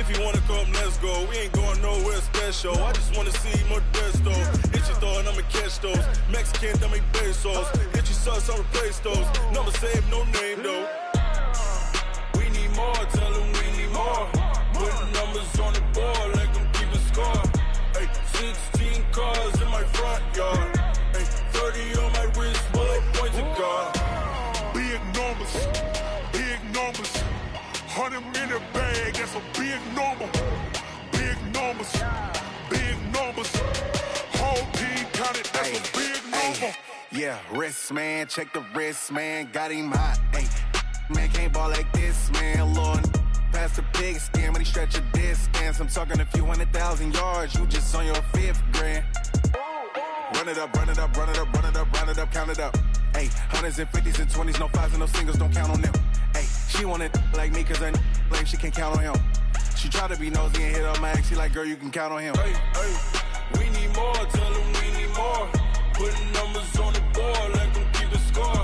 If you wanna come, let's go. We ain't going nowhere special. I just wanna see Modesto. Hit you throwing, I'ma catch those. Mexican, dummy pesos. Hit you sus, I'll replace those. Number save, no name though. We need more, tell them we need more. Putting numbers on the board, like them keep a score. Ay, 16 cars in my front yard. Ay, 30 on my wrist, bullet points of God. Big numbers, big numbers. 100 in the bag, that's a big number. Big numbers, big numbers. Whole team counted, that's a big number. Yeah, wrist, man, check the wrist, man. Got him hot, ayy. Man, can't ball like this, man. Lord, past the pig skin, but he stretch a distance. I'm talking a few 100,000 yards. You just on your 5th grand. Run it up, run it up, run it up, run it up, run it up, count it up. Ayy, 100s and 50s and 20s, no 5s and no singles, don't count on them. Ayy, she want it like me, cause her like she can't count on him. She try to be nosy and hit on my ex, she like, girl, you can count on him. Hey, hey, we need more, tell them we need more. Putting numbers on the board, like them keep a score.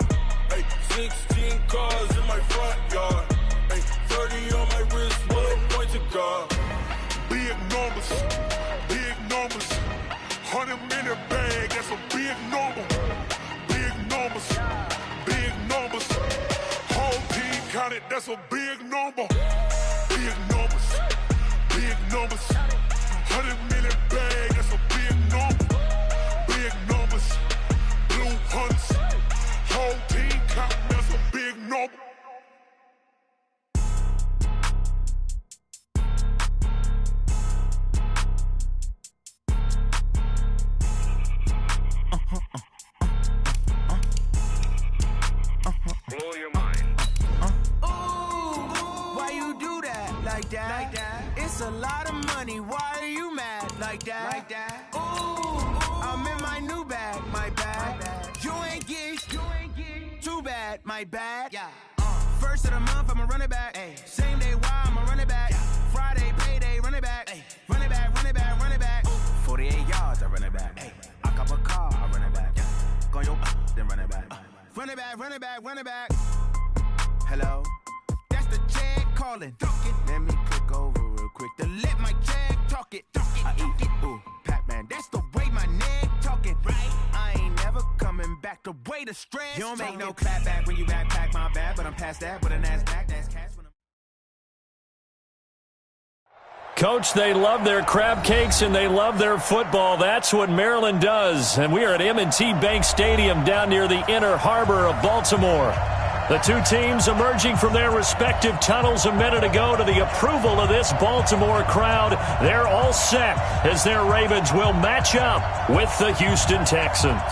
Hey, 16 cars in my front yard. Hey, 30 on my wrist, bullet points of God. Big numbers, big numbers. 100 in the bag, that's a big number. Big numbers, big numbers. Whole team counted, that's a big number. Big numbers, big numbers. 100 in the bag, that's a big number. Big numbers, blue hunts. Whole team counting, that's a big number. Blow your mind. Why you do that like that? Like that? It's a lot of money. Why are you mad like that? Like that? Ooh, I'm in my new bag, my bag. You ain't get too bad, my bad. Yeah. First of the month, I'ma run it back. Ay. Same day, why I'ma run it back. Yeah. Friday, payday, run it back. Ay. Run it back, run it back, run it back. 48 yards, I run it back. Ay. I cop a car, I run it back. Yeah. Go your then run it back. Run it back, run it back, run it back. Hello? That's the jag calling. Let me click over real quick to let my jag talk it. I eat it, ooh, Pac-Man. That's the way my neck talking. Right? I ain't never coming back the way the stress. You don't make no clap back when you backpack my bad, but I'm past that with a NASDAQ. That's cash when I'm... Coach, they love their crab cakes and they love their football. That's what Maryland does. And we are at M&T Bank Stadium down near the Inner Harbor of Baltimore. The two teams emerging from their respective tunnels a minute ago to the approval of this Baltimore crowd. They're all set as their Ravens will match up with the Houston Texans.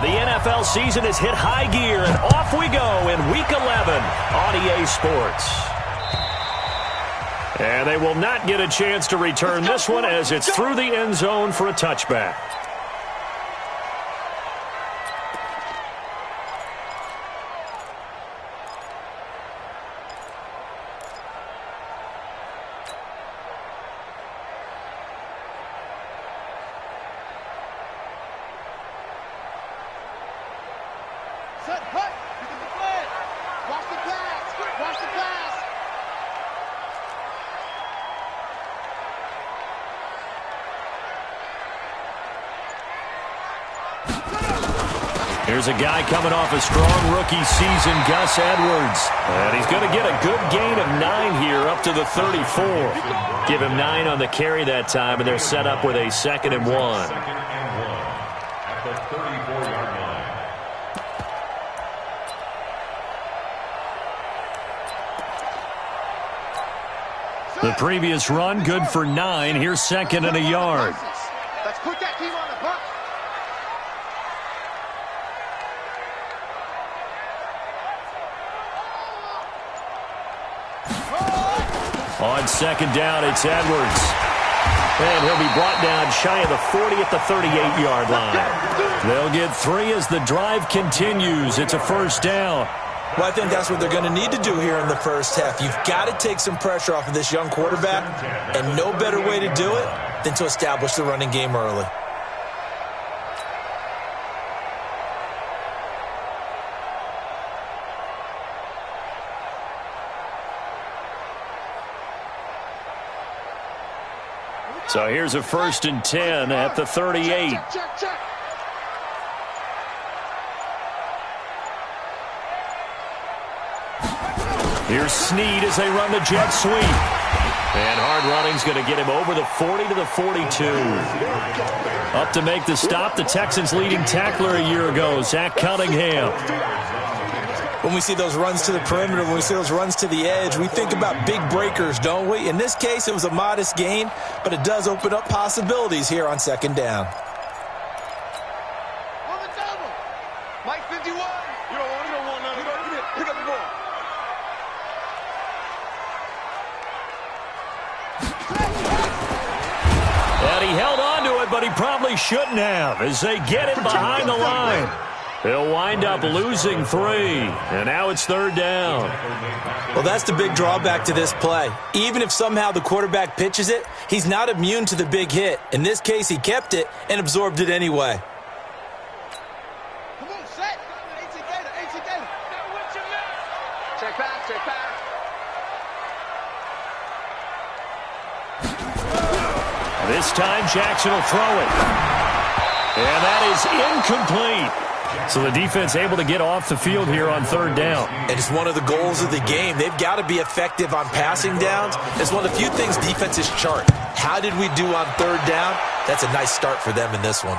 The NFL season has hit high gear, and off we go in Week 11 on EA Sports. And they will not get a chance to return this one as it's through the end zone for a touchback. Here's a guy coming off a strong rookie season, Gus Edwards. And he's going to get a good gain of 9 here up to the 34. Give him 9 on the carry that time, and they're set up with a 2nd and 1. At the 34-yard line. The previous run, good for 9. Here's 2nd and a yard. Let's put that team on the bus. On 2nd down, it's Edwards. And he'll be brought down shy of the 40 at the 38-yard line. They'll get 3 as the drive continues. It's a 1st down. Well, I think that's what they're going to need to do here in the first half. You've got to take some pressure off of this young quarterback, and no better way to do it than to establish the running game early. So here's a 1st and 10 at the 38. Check. Here's Snead as they run the jet sweep. And hard running's going to get him over the 40 to the 42. Up to make the stop, the Texans' leading tackler a year ago, Zach Cunningham. When we see those runs to the perimeter, when we see those runs to the edge, we think about big breakers, don't we? In this case, it was a modest gain, but it does open up possibilities here on 2nd down. Mike 51. You don't want none. Pick up the ball. And he held on to it, but he probably shouldn't have as they get it behind the line. He'll wind up losing 3, and now it's 3rd down. Well, that's the big drawback to this play. Even if somehow the quarterback pitches it, he's not immune to the big hit. In this case, he kept it and absorbed it anyway. Come on, set. 18 Gator. Check back. This time, Jackson will throw it. And that is incomplete. So the defense able to get off the field here on 3rd down. And it's one of the goals of the game. They've got to be effective on passing downs. It's one of the few things defenses chart. How did we do on 3rd down? That's a nice start for them in this one.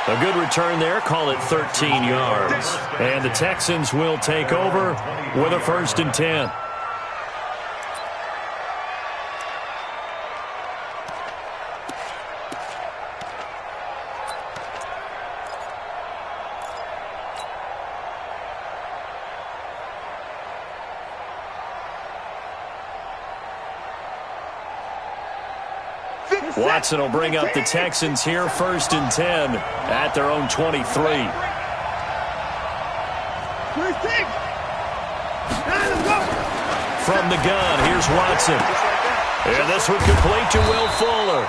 A good return there. Call it 13 yards. And the Texans will take over with a 1st and 10. Watson will bring up the Texans here, 1st and 10 at their own 23. From the gun, here's Watson. And this one complete to Will Fuller.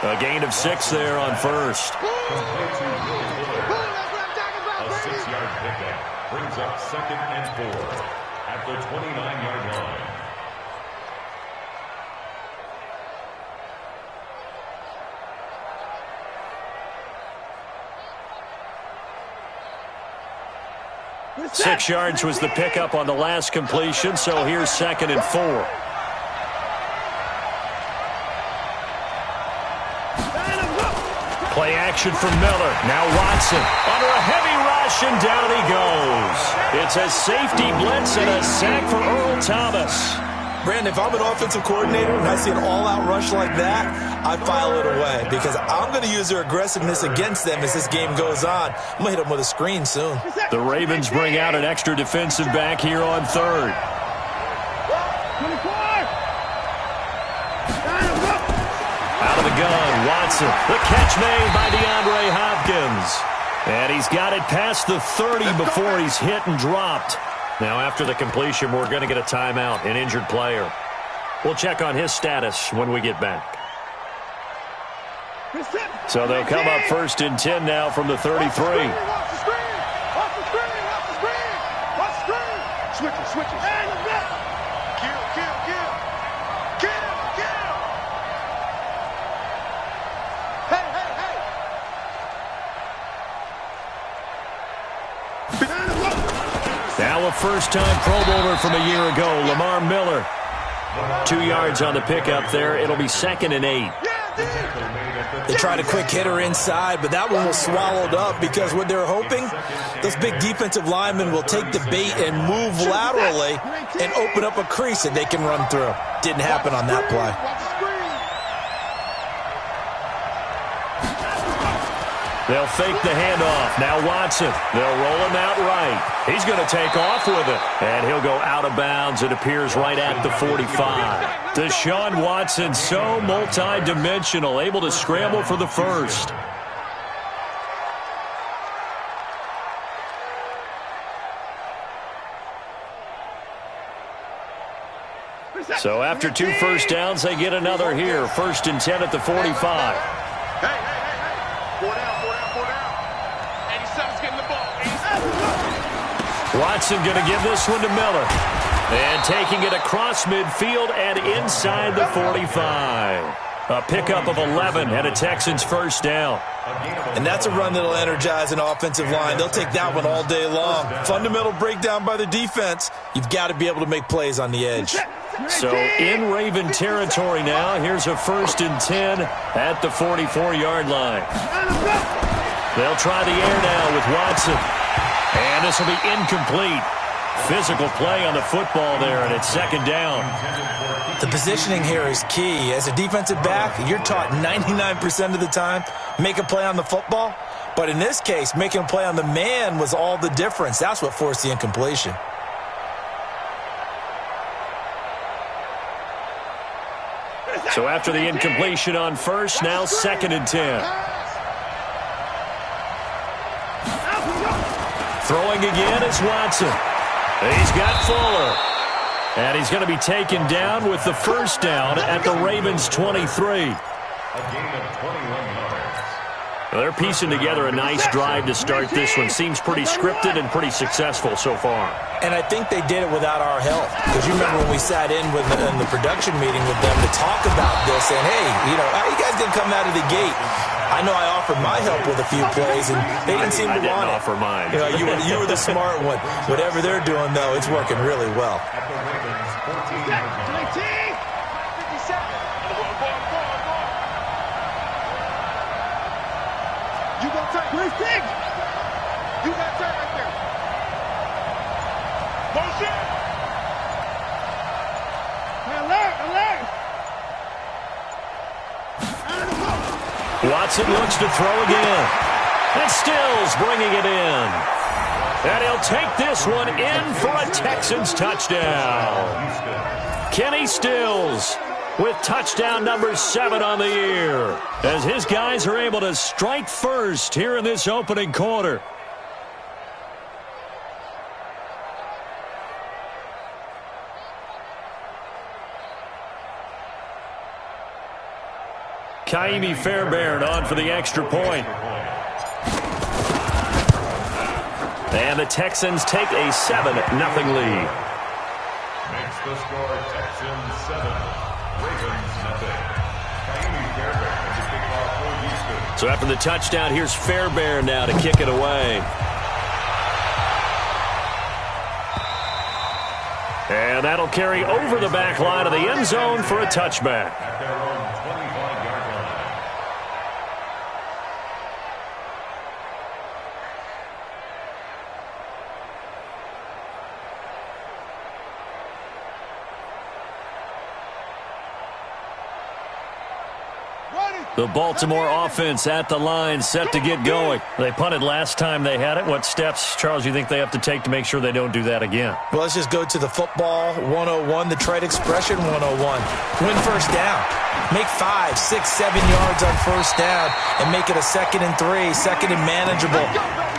A gain of 6 there on 1st. A 6-yard pickup brings up 2nd and 4 at the 29-yard line. Six yards was the pickup on the last completion, so here's 2nd and 4. Play action from Miller. Now Watson under a heavy rush, and down he goes. It's a safety blitz and a sack for Earl Thomas. Brandon, if I'm an offensive coordinator and I see an all-out rush like that, I file it away because I'm going to use their aggressiveness against them as this game goes on. I'm going to hit them with a screen soon. The Ravens bring out an extra defensive back here on 3rd. Out of the gun, Watson. The catch made by DeAndre Hopkins. And he's got it past the 30 before he's hit and dropped. Now, after the completion, we're going to get a timeout, an injured player. We'll check on his status when we get back. So they'll come up 1st and 10 now from the 33. Switches. Kill. Hey. Now a first-time Pro Bowler from a year ago, Lamar Miller. 2 yards on the pickup there. It'll be 2nd and 8. They tried a quick hitter inside, but that one was swallowed up because what they're hoping, those big defensive linemen will take the bait and move laterally and open up a crease that they can run through. Didn't happen on that play. They'll fake the handoff. Now Watson. They'll roll him out right. He's going to take off with it. And he'll go out of bounds. It appears right at the 45. Deshaun Watson, so multi-dimensional, able to scramble for the first. So after 2 first downs, they get another here. 1st and 10 at the 45. Hey. 4 down. 87's getting the ball. Watson going to give this one to Miller. And taking it across midfield and inside the 45. A pickup of 11 and a Texans first down. And that's a run that'll energize an offensive line. They'll take that one all day long. Fundamental breakdown by the defense. You've got to be able to make plays on the edge. So in Raven territory now. Here's a 1st and 10 at the 44-yard line. They'll try the air now with Watson. And this will be incomplete. Physical play on the football there, and it's 2nd down. The positioning here is key. As a defensive back, you're taught 99% of the time, make a play on the football. But in this case, making a play on the man was all the difference. That's what forced the incompletion. So after the incompletion on 1st, now 2nd and 10. Throwing again is Watson. He's got Fuller. And he's going to be taken down with the 1st down at the Ravens' 23. A gain of 21 yards. Well, they're piecing together a nice drive to start this one. Seems pretty scripted and pretty successful so far. And I think they did it without our help. Because you remember when we sat in the production meeting with them to talk about this, and hey, how you guys going to come out of the gate? I know I offered my help with a few plays, and they didn't seem to want it. Offer mine. You were the smart one. Whatever they're doing, though, it's working really well. At the Ravens' 14-yard line. You got time. You got time right there. Motion. Alert. Watson looks to throw again. And Stills bringing it in. And he'll take this one in for a Texans touchdown. Kenny Stills with touchdown number 7 on the year, as his guys are able to strike first here in this opening quarter. Kaimi Fairbairn on for the extra point. And the Texans take a 7-0 lead. Makes the score Texans 7, Ravens 0. Kaimi Fairbairn is a kickoff for Houston. So after the touchdown, here's Fairbairn now to kick it away. And that'll carry over the back line of the end zone for a touchback. At their own 25-yard line. The Baltimore offense at the line, set to get going. They punted last time they had it. What steps, Charles, you think they have to take to make sure they don't do that again? Well, let's just go to the football 101, the trade expression 101. Win first down. Make 5, 6, 7 yards on first down and make it a 2nd and 3, 2nd and manageable.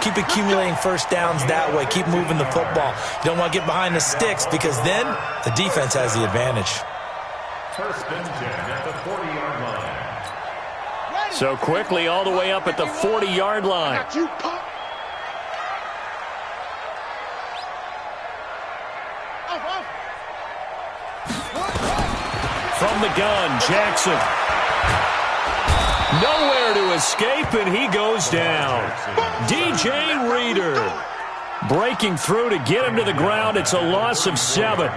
Keep accumulating first downs that way. Keep moving the football. You don't want to get behind the sticks because then the defense has the advantage. 1st and 10 at the 40-yard line. So quickly all the way up at the 40-yard line. From the gun, Jackson. Nowhere to escape, and he goes down. DJ Reader breaking through to get him to the ground. It's a loss of 7.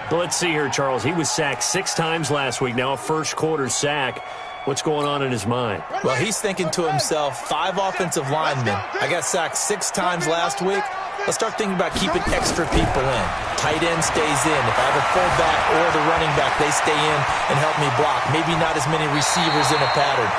But let's see here, Charles. He was sacked 6 times last week. Now a first-quarter sack. What's going on in his mind? Well, he's thinking to himself, 5 offensive linemen. I got sacked 6 times last week. Let's start thinking about keeping extra people in. Tight end stays in. If I have a fullback or the running back, they stay in and help me block. Maybe not as many receivers in a pattern.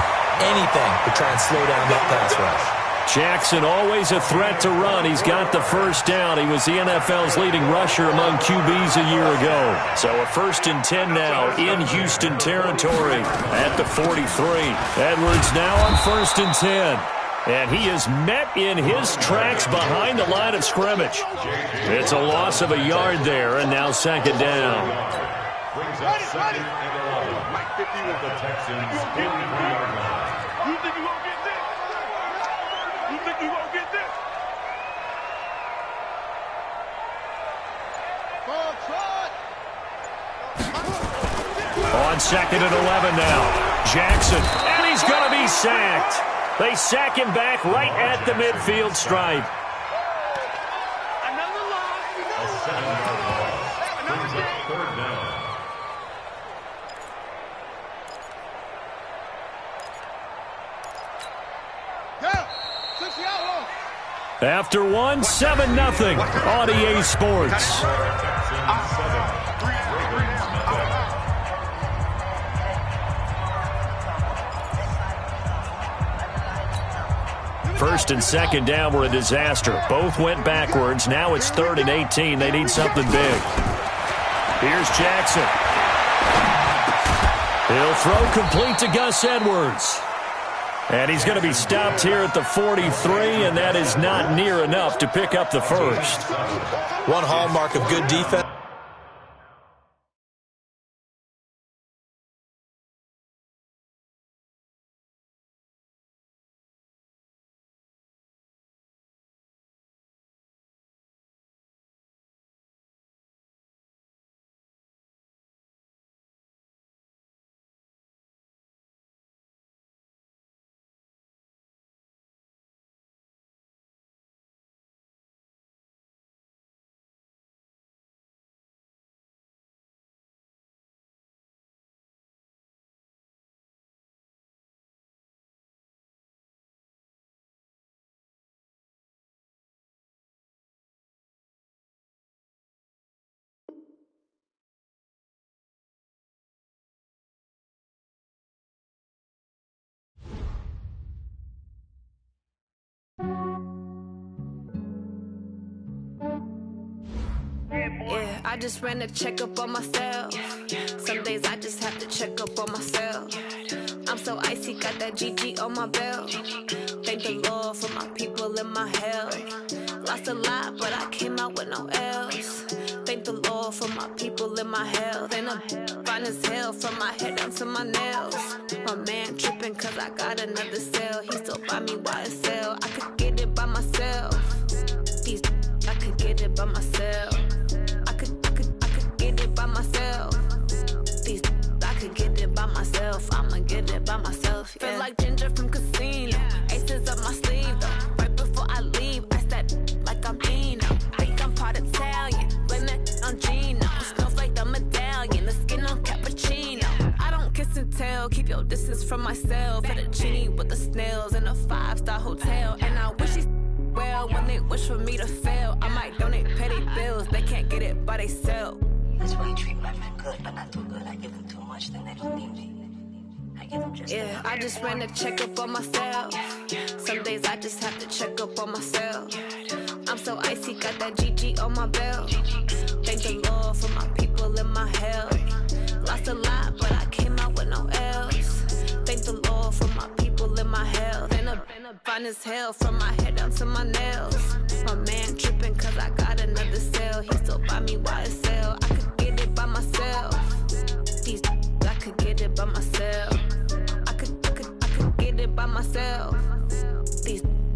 Anything to try and slow down that pass rush. Jackson always a threat to run. He's got the first down. He was the NFL's leading rusher among QBs a year ago. So a 1st and 10 now in Houston territory at the 43. Edwards now on 1st and 10. And he is met in his tracks behind the line of scrimmage. It's a loss of a yard there, and now 2nd down. Brings up 2nd and 11. At the Texans' 43-yard line. You think you won't get this? You think you won't get this? Full trot. on 2nd and 11 now. Jackson, and he's going to be sacked. They sack him back right at the midfield stripe. A 7-yard loss. Brings up 3rd down. After one, 7-0 on EA Sports. First and 2nd down were a disaster. Both went backwards. Now it's 3rd and 18. They need something big. Here's Jackson. He'll throw complete to Gus Edwards. And he's going to be stopped here at the 43, and that is not near enough to pick up the first. One hallmark of good defense. Yeah, I just ran a checkup on myself. Some days I just have to check up on myself. I'm so icy, got that GG on my belt. Thank the Lord for my people and my health. Lost a lot, but I came out with no L's. Thank the Lord for my people and my health. And I'm fine as hell from my head down to my nails. My man tripping cause I got another cell. He still buy me YSL. I could get it by myself. I could get it by myself. I could get it by myself. I could get it by myself. I'ma get it by myself. Yeah. Feel like Ginger from Casino. Aces up my sleeve though. Right before I leave, I step like I'm Dino. Think I'm part Italian. Blame that on Gino. Snowflake the medallion. The skin on cappuccino. I don't kiss and tell. Keep your distance from myself. At a genie with the snails in a 5-star hotel. And I wish he's well when they wish for me to fail. I might donate petty bills. They can't get it by they sell. That's why you treat my men good, but not too good. I give them too much, then they don't need me. I give them just yeah, I just ran a checkup on myself. Some days I just have to check up on myself. I'm so icy, got that GG on my belt. Thank the Lord for my people and my health. Lost a lot, but I came out with no L's. Thank the Lord for my people and my health. And I'm fine as hell from my head down to my nails. My man tripping cause I got another cell. He still buy me YSL. I could get it by myself. I could get it by myself. I could get it by myself.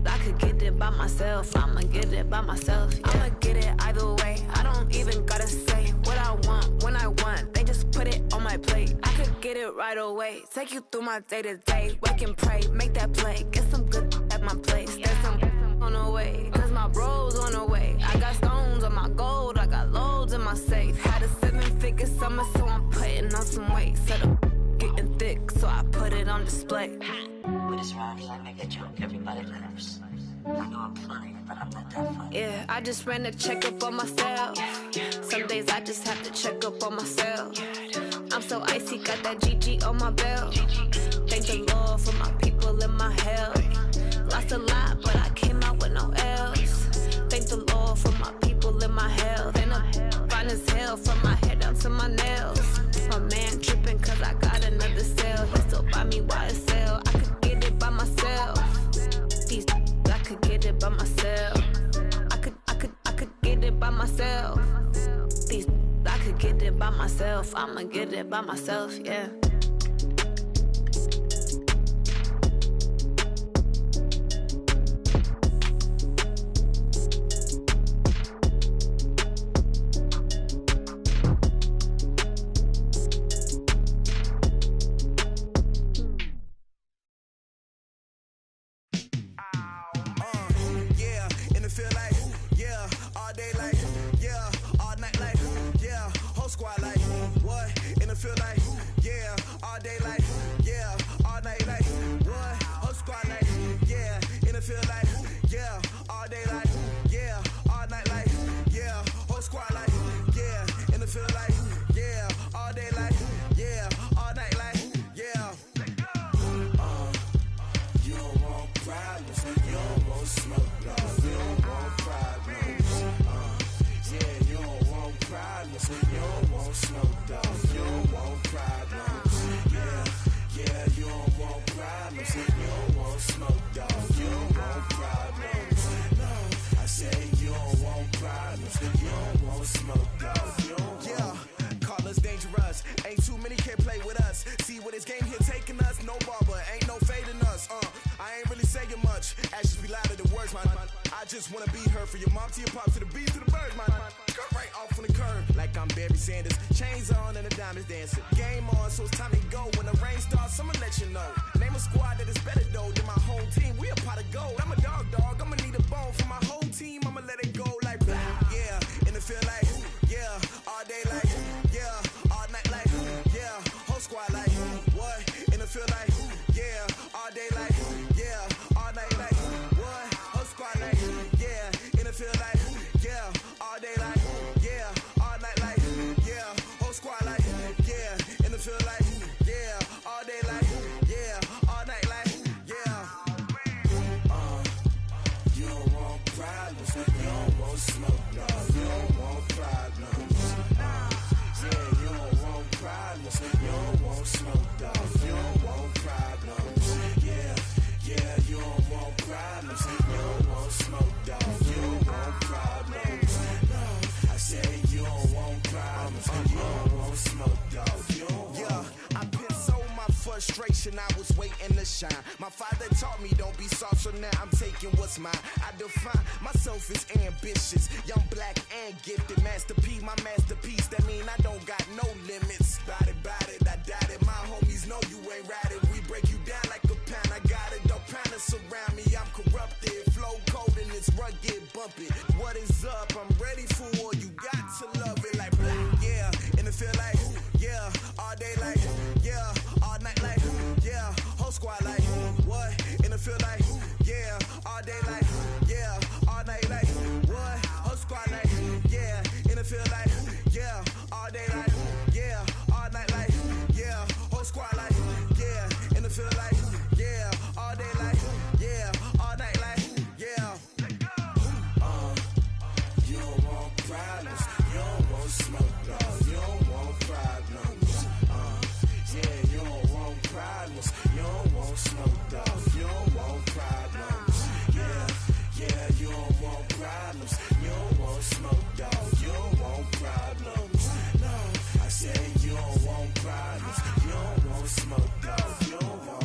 I could get it by myself. I'ma get it by myself. Yeah. I'ma get it either way. I don't even gotta say what I want when I want. They just put it on my plate. I could get it right away. Take you through my day to day. Wake and pray, make that play. Get some good at my place. There's some on the way. Cause my bros on the way. I got stones on my gold. I got loads in my safe. Had a 7-figure summer, so I'm putting on some weight. Set up getting thick, so I put it on display. With this round, I make a joke, everybody laughs. I know I'm funny, but I'm not that funny. Yeah, I just ran a checkup on myself. Some days I just have to check up on myself. I'm so icy, got that GG on my belt. Thank the Lord for my people and my health. Lost a lot, but I came out with no L's. Thank the Lord for my people and my health. And I'm fine as hell from my head down to my nails. My man tripping cause I got another cell. He still buy me YSL. I could get it by myself. I could get it by myself. I could get it by myself. I could get it by myself. I'ma get it by myself, yeah. feel like, yeah, all day like, yeah, all night like, yeah, whole squad like, what? In the feel like, yeah, all day like, yeah, all night like, what? Whole squad like, yeah, in the feel like, yeah, all day like, yeah, all night like, yeah, whole squad like, yeah, in the feel like, yeah, all day like, yeah, all night like, yeah. You don't want problems, you don't want smoke, dog. You don't want problems. Yeah, you don't want problems, you don't want smoke, dog. You don't want problems. Yeah, you don't want problems, you don't want smoke, dog. You don't want problems. No, I say you don't want problems, you don't want smoke, dog. You don't want. Call us dangerous. Ain't too many can play with us. See what this game here taking us. No barber, ain't no fading us. I ain't really saying much. Actions be louder than words, man. I just wanna be heard from your mom to your pop to the beat to the birds, man. Cut right off on the curb like I'm Barry Sanders. Chains on and the diamonds dancing. Game on, so it's time to go. When the rain starts, I'ma let you know. Name a squad that is better though than my home team. We a pot of gold. I'm a dog. I'ma need a bone for my whole team. I'ma let it go like blah. Yeah, and it feel like yeah, all day like yeah, all night like yeah, whole squad like what? And it feel like yeah, all day like yeah, all night like what? Whole squad like yeah, and it feel like yeah, all day like yeah, all night like yeah, whole squad like yeah, and it feel like yeah, all day like yeah, all night like yeah. You don't want problems, you don't want smoke, no. You don't want problems. Yeah, you don't want problems, you don't want smoke, dog. You don't want problems. Yeah, you don't want problems, you don't want smoke, dog. You don't want problems. No, I say you don't want problems, you don't want smoke, dog. You don't want. I've been so my frustration, I was waiting to shine. My father taught me don't be soft, so now I'm taking what's mine. I define myself as ambitious, young, black, and gifted. Master P, my masterpiece. That mean I don't got no limits. Bout it, I doubt it. My homies know you ain't ratted. We break you down like a pound. I got it, don't pound to surround me. I'm corrupted, flow cold and it's rugged, bumpy. What is up? I'm ready for war. You got to love it like blah. Yeah, and it feel like yeah, all day like yeah, all night like yeah, whole squad like what? And it feel like yeah, all day like yeah, all night like what? Whole squad like yeah, and it feel like yeah, all day like yeah, all night like yeah, whole squad like yeah, and it feel like yeah, all day like yeah, all night like yeah. You don't want problems, you don't want smoke, no. You don't want problems. Yeah, you don't want problems, you don't want smoke, dog. You don't want problems. Yeah, you don't want problems, you don't want smoke, dog. You don't want problems. No, I say you don't want problems, you don't want smoke, dog. You don't want.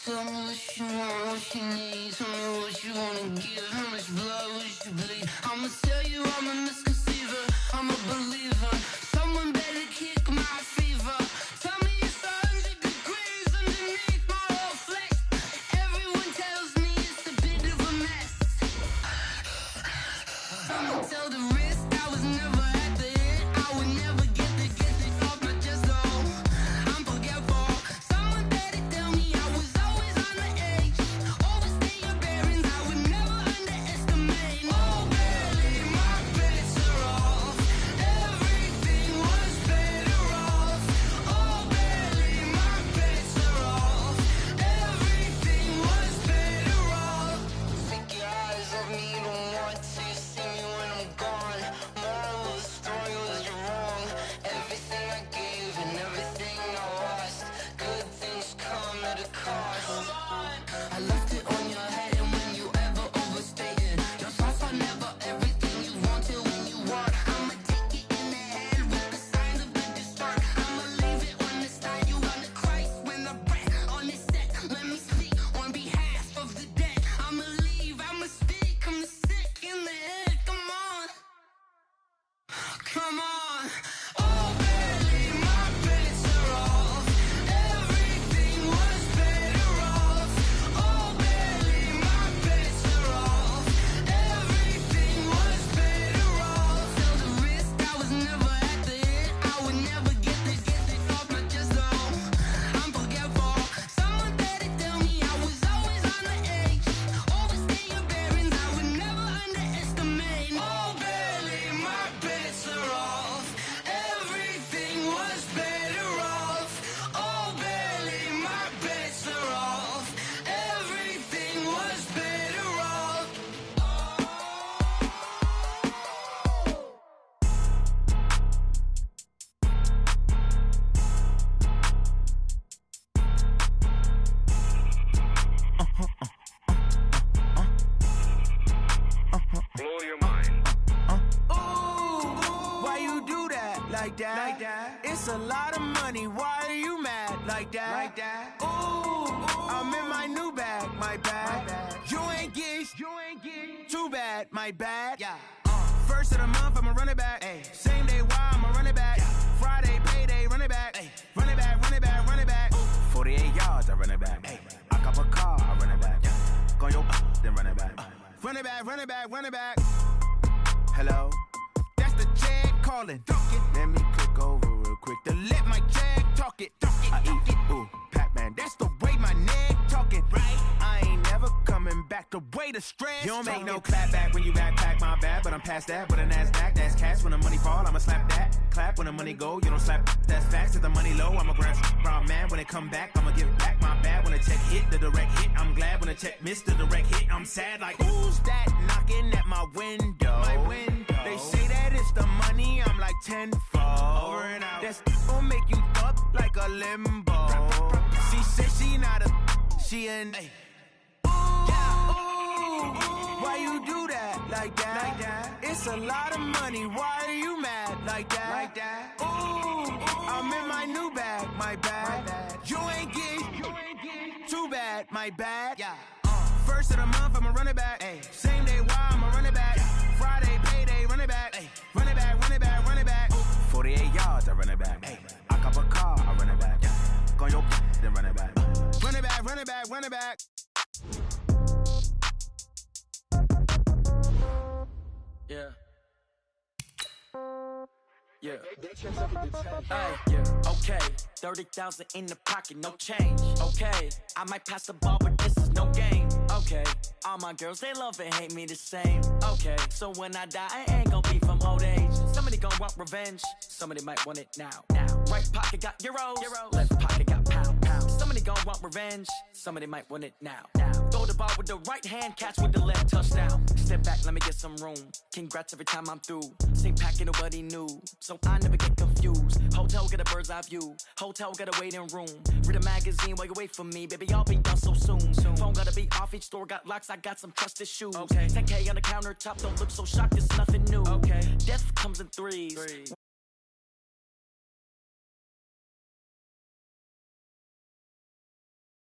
Tell me what you want, what you need. Tell me what you wanna give. How much blood would you bleed? I'ma tell you I'm a misconceiver. I'm a believer. Someone better kick my fever. Tell me it's 100 degrees underneath my whole flesh. Everyone tells me it's a bit of a mess. I'ma tell the risk I was never at the end. I would never get the off my chest though. I'm forgetful. Someone better tell me I was always on the edge. Overstay your bearings, I would never underestimate. Oh, barely my bets are off. Everything was better off. Oh, barely my bets are off. Everything was better off. Take your eyes off me, don't want to see me when I'm gone. Moral of the story was you're wrong. Everything I gave and everything I lost. Good things come at a cost. I left it on your head, and when you ever overstay it, your thoughts are never everything you want till when you want. I'ma take it in like that. It's a lot of money, why are you mad like that? Ooh, I'm in my new bag, my bad. You ain't get too bad, my bad. First of the month, I'ma run it back. Same day, why I'ma run it back. Friday, payday, run it back. Run it back, run it back, run it back. 48 yards, I run it back. I cop a car, I run it back. Go your then run it back. Run it back, run it back, run it back. Hello? That's the jag calling. Let me click over real quick. To let my jag talk it. I eat it. Ooh, Pac-Man, that's the way my neck talking. Right? I ain't never coming back the way the stress. You don't make no clap back when you backpack, my bad. But I'm past that with a NASDAQ. That's cash when the money fall, I'ma slap that. Clap when the money go, you don't slap. That's facts. If the money low, I'ma grab brown man. When it come back, I'ma give back my bad. When the check hit, the direct hit. I'm glad when the check missed the direct hit. I'm sad like, who's that knocking at my window? They say that it's the money, I'm like tenfold. Over and out. That's gon' make you up like a limbo. She said she not a, she an. Why you do that like that? It's a lot of money, why are you mad like that? Ooh, I'm in my new bag, my bad. You ain't get too bad, my bad. First of the month, I'ma run it back. Same day, why I'ma run it back. Friday, payday, run it back. Run it back, run it back, run it back. 48 yards, I run it back. I cop a car, I run it back. Go your then run it back. Run it back, run it back, run it back. Yeah. Okay, 30,000 in the pocket, no change. Okay, I might pass the ball, but this is no game. Okay, all my girls, they love and hate me the same. Okay, so when I die, I ain't gon' be from old age. Somebody gon' want revenge, somebody might want it now. Right pocket got euros, left pocket got pounds. Somebody gon' want revenge, somebody might want it now. Throw the ball with the right hand, catch with the left, touchdown. Step back, let me get some room. Congrats every time I'm through. Same packet, nobody knew, so I never get confused. Hotel get a bird's eye view. Hotel got a waiting room. Read a magazine while you wait for me, baby. I'll be done so soon. Phone gotta be off. Each store got locks. I got some trusted shoes. 10K on the countertop. Don't look so shocked. It's nothing new. Death comes in threes.